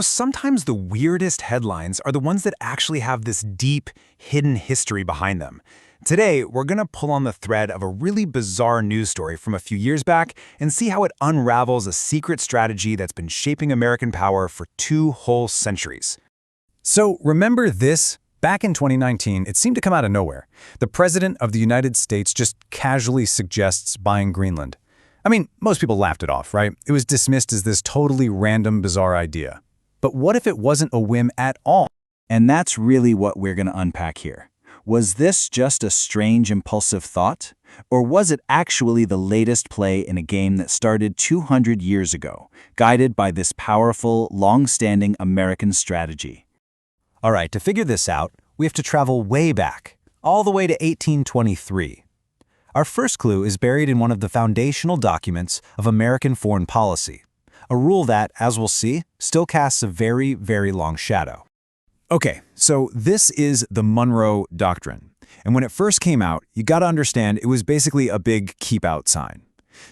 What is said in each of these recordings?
Sometimes the weirdest headlines are the ones that actually have this deep, hidden history behind them. Today, we're going to pull on the thread of a really bizarre news story from a few years back and see how it unravels a secret strategy that's been shaping American power for 2 whole centuries. So, remember this? Back in 2019, it seemed to come out of nowhere. The President of the United States just casually suggests buying Greenland. I mean, most people laughed it off, right? It was dismissed as this totally random, bizarre idea. But what if it wasn't a whim at all? And that's really what we're going to unpack here. Was this just a strange, impulsive thought? Or was it actually the latest play in a game that started 200 years ago, guided by this powerful, long-standing American strategy? All right, to figure this out, we have to travel way back, all the way to 1823. Our first clue is buried in one of the foundational documents of American foreign policy, a rule that, as we'll see, still casts a very, very long shadow. Okay, so this is the Monroe Doctrine. And when it first came out, you gotta understand it was basically a big keep-out sign.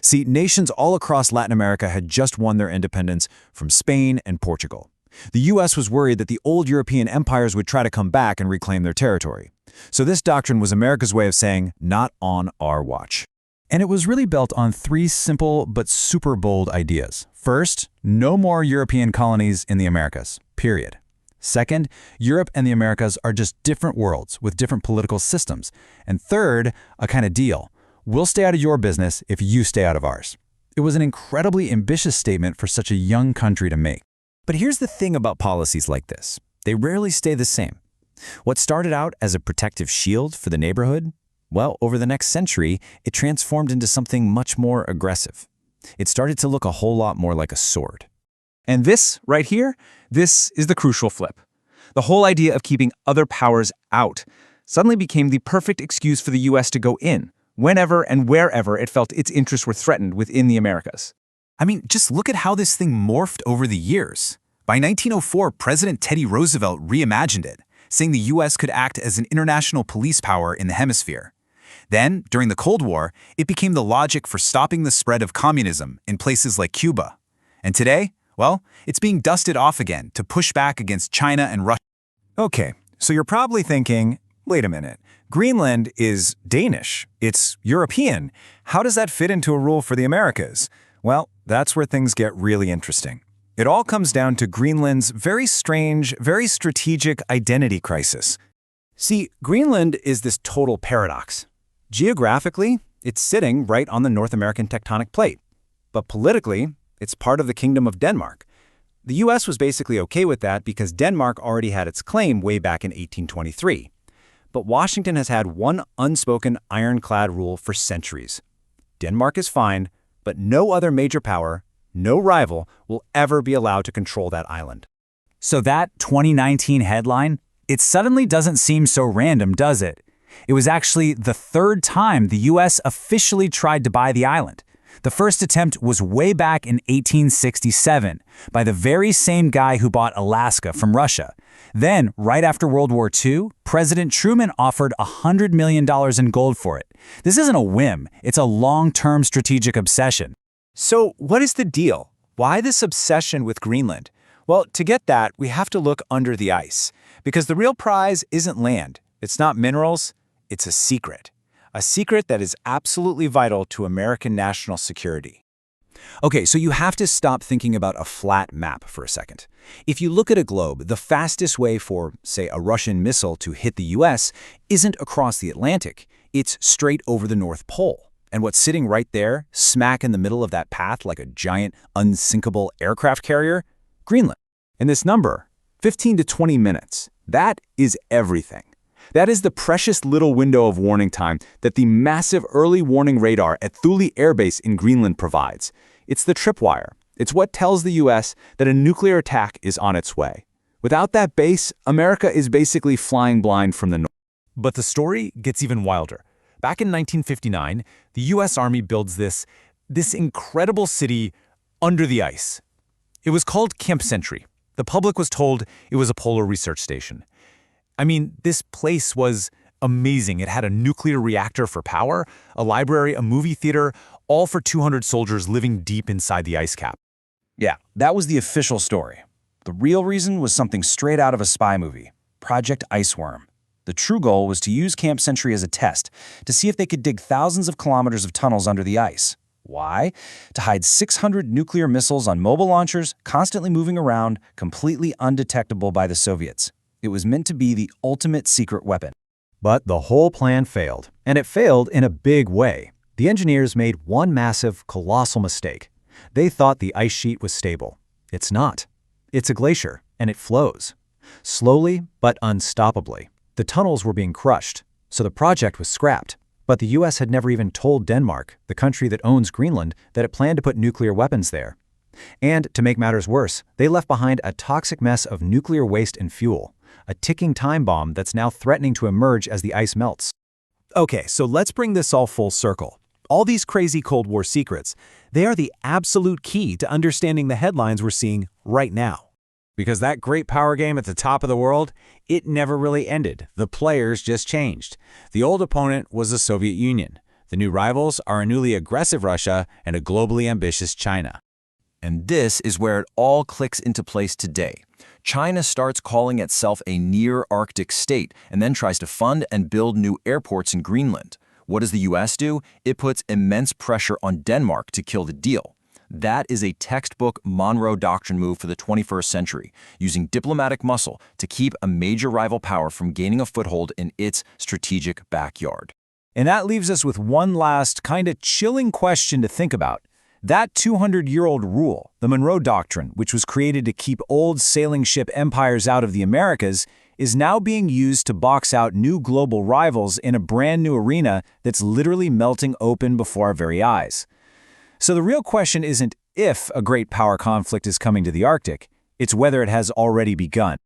See, nations all across Latin America had just won their independence from Spain and Portugal. The US was worried that the old European empires would try to come back and reclaim their territory. So this doctrine was America's way of saying, not on our watch. And it was really built on 3 simple but super bold ideas. First, no more European colonies in the Americas, period. Second, Europe and the Americas are just different worlds with different political systems. And third, a kind of deal. We'll stay out of your business if you stay out of ours. It was an incredibly ambitious statement for such a young country to make. But here's the thing about policies like this. They rarely stay the same. What started out as a protective shield for the neighborhood, well, over the next century, it transformed into something much more aggressive. It started to look a whole lot more like a sword. And this, right here, this is the crucial flip. The whole idea of keeping other powers out suddenly became the perfect excuse for the US to go in, whenever and wherever it felt its interests were threatened within the Americas. I mean, just look at how this thing morphed over the years. By 1904, President Teddy Roosevelt reimagined it, saying the US could act as an international police power in the hemisphere. Then, during the Cold War, it became the logic for stopping the spread of communism in places like Cuba. And today, well, it's being dusted off again to push back against China and Russia. Okay, so you're probably thinking, wait a minute, Greenland is Danish, it's European. How does that fit into a rule for the Americas? Well, that's where things get really interesting. It all comes down to Greenland's very strange, very strategic identity crisis. See, Greenland is this total paradox. Geographically, it's sitting right on the North American tectonic plate. But politically, it's part of the Kingdom of Denmark. The US was basically okay with that because Denmark already had its claim way back in 1823. But Washington has had one unspoken ironclad rule for centuries. Denmark is fine, but no other major power, no rival, will ever be allowed to control that island. So that 2019 headline, it suddenly doesn't seem so random, does it? It was actually the 3rd time the US officially tried to buy the island. The first attempt was way back in 1867 by the very same guy who bought Alaska from Russia. Then, right after World War II, President Truman offered $100 million in gold for it. This isn't a whim, it's a long-term strategic obsession. So what is the deal? Why this obsession with Greenland? Well, to get that, we have to look under the ice. Because the real prize isn't land. It's not minerals. It's a secret. A secret that is absolutely vital to American national security. Okay, so you have to stop thinking about a flat map for a second. If you look at a globe, the fastest way for, say, a Russian missile to hit the US isn't across the Atlantic. It's straight over the North Pole. And what's sitting right there, smack in the middle of that path like a giant, unsinkable aircraft carrier? Greenland. And this number, 15 to 20 minutes, that is everything. That is the precious little window of warning time that the massive early warning radar at Thule Air Base in Greenland provides. It's the tripwire. It's what tells the US that a nuclear attack is on its way. Without that base, America is basically flying blind from the north. But the story gets even wilder. Back in 1959, the US Army builds this incredible city under the ice. It was called Camp Sentry. The public was told it was a polar research station. I mean, this place was amazing. It had a nuclear reactor for power, a library, a movie theater, all for 200 soldiers living deep inside the ice cap. Yeah, that was the official story. The real reason was something straight out of a spy movie, Project Iceworm. The true goal was to use Camp Century as a test, to see if they could dig thousands of kilometers of tunnels under the ice. Why? To hide 600 nuclear missiles on mobile launchers, constantly moving around, completely undetectable by the Soviets. It was meant to be the ultimate secret weapon. But the whole plan failed, and it failed in a big way. The engineers made one massive, colossal mistake. They thought the ice sheet was stable. It's not. It's a glacier, and it flows. Slowly, but unstoppably. The tunnels were being crushed, so the project was scrapped. But the US had never even told Denmark, the country that owns Greenland, that it planned to put nuclear weapons there. And, to make matters worse, they left behind a toxic mess of nuclear waste and fuel, a ticking time bomb that's now threatening to emerge as the ice melts. Okay, so let's bring this all full circle. All these crazy Cold War secrets, they are the absolute key to understanding the headlines we're seeing right now. Because that great power game at the top of the world, it never really ended. The players just changed. The old opponent was the Soviet Union. The new rivals are a newly aggressive Russia and a globally ambitious China. And this is where it all clicks into place today. China starts calling itself a near-Arctic state and then tries to fund and build new airports in Greenland. What does the US do? It puts immense pressure on Denmark to kill the deal. That is a textbook Monroe Doctrine move for the 21st century, using diplomatic muscle to keep a major rival power from gaining a foothold in its strategic backyard. And that leaves us with one last kind of chilling question to think about. That 200-year-old rule, the Monroe Doctrine, which was created to keep old sailing ship empires out of the Americas, is now being used to box out new global rivals in a brand new arena that's literally melting open before our very eyes. So the real question isn't if a great power conflict is coming to the Arctic, it's whether it has already begun.